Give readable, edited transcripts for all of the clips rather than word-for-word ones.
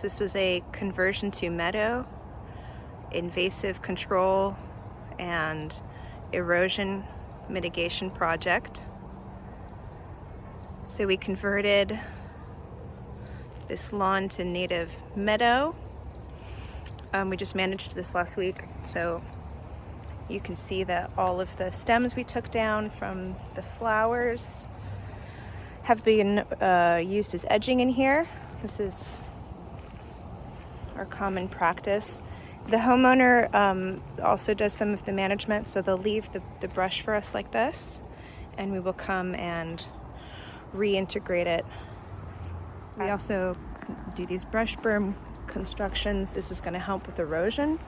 This was a conversion to meadow, invasive control, and erosion mitigation project. So we converted this lawn to native meadow. We just managed this last week, so you can see that all of the stems we took down from the flowers have been used as edging in here. This is our common practice. The homeowner also does some of the management, so they'll leave the brush for us like this, and we will come and reintegrate it. We also do these brush berm constructions. This is going to help with erosion,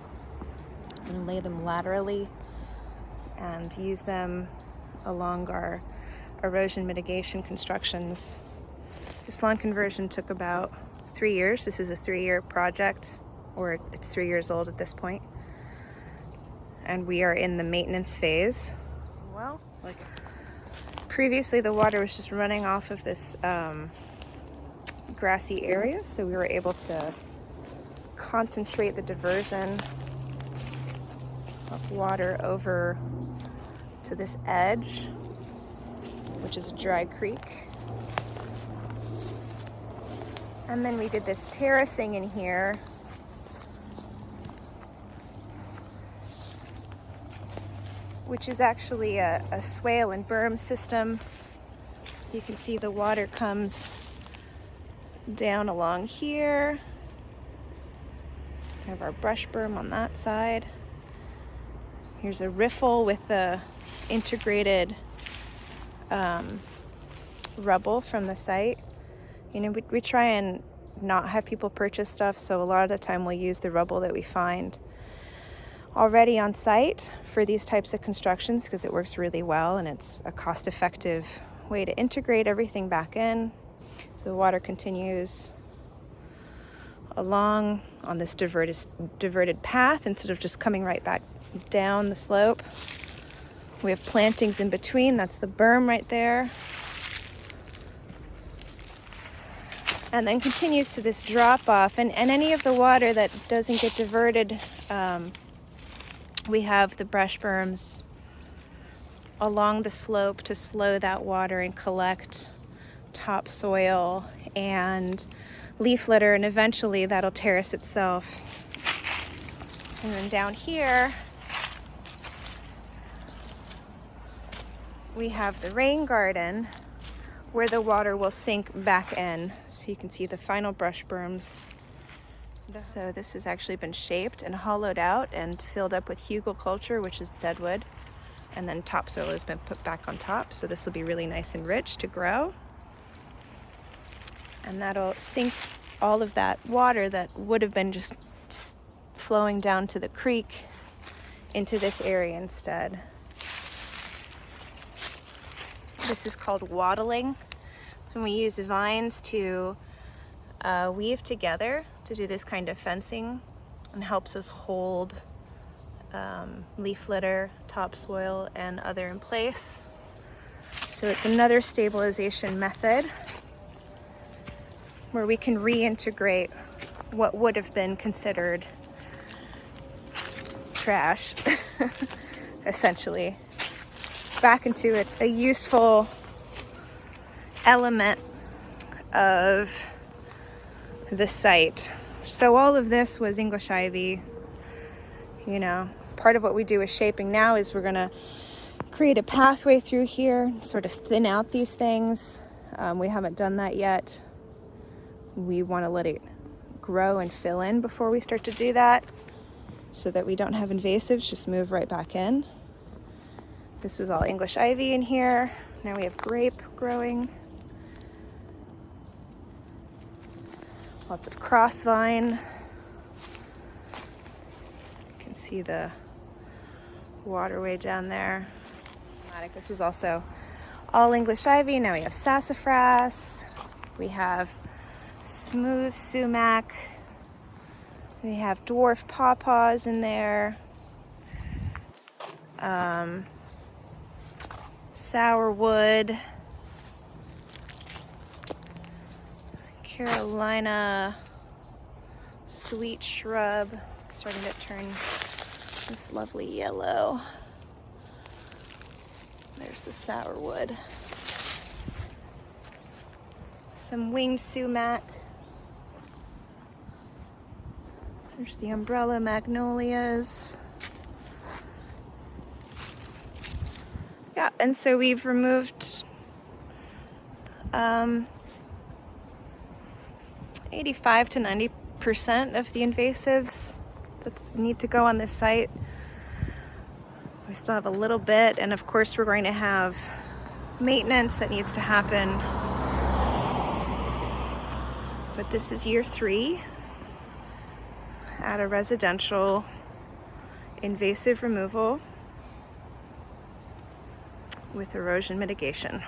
and lay them laterally and use them along our erosion mitigation constructions. This lawn conversion took about 3 years. This is a 3-year project, or it's 3 years old at this point. And we are in the maintenance phase. Well, like previously the water was just running off of this grassy area, so we were able to concentrate the diversion of water over to this edge, which is a dry creek. And then we did this terracing in here, which is actually a swale and berm system. You can see the water comes down along here. We have our brush berm on that side. Here's a riffle with the integrated rubble from the site. You know, we try and not have people purchase stuff, so a lot of the time we'll use the rubble that we find already on site for these types of constructions because it works really well and it's a cost-effective way to integrate everything back in. So the water continues along on this diverted path instead of just coming right back down the slope. We have plantings in between. That's the berm right there. And then continues to this drop off. And any of the water that doesn't get diverted, we have the brush berms along the slope to slow that water and collect topsoil and leaf litter, and eventually that'll terrace itself. And then down here, we have the rain garden where the water will sink back in. So you can see the final brush berms. So this has actually been shaped and hollowed out and filled up with hugelkultur, which is deadwood. And then topsoil has been put back on top. So this will be really nice and rich to grow. And that'll sink all of that water that would have been just flowing down to the creek into this area instead. This is called wattling. It's when we use vines to weave together to do this kind of fencing, and helps us hold leaf litter, topsoil, and other in place. So it's another stabilization method where we can reintegrate what would have been considered trash, essentially, back into a useful element of the site. So all of this was English ivy. You know, part of what we do with shaping now is we're gonna create a pathway through here, sort of thin out these things. We haven't done that yet. We want to let it grow and fill in before we start to do that, so that we don't have invasives just move right back in. This was all English ivy in here. Now we have grape growing. Lots of crossvine. You can see the waterway down there. This was also all English ivy. Now we have sassafras. We have smooth sumac. We have dwarf pawpaws in there. Sourwood. Carolina sweet shrub starting to turn this lovely yellow. There's the sourwood. Some winged sumac. There's the umbrella magnolias. Yeah, and so we've removed 85 to 90% of the invasives that need to go on this site. We still have a little bit, and of course we're going to have maintenance that needs to happen. But this is year 3 at a residential invasive removal with erosion mitigation.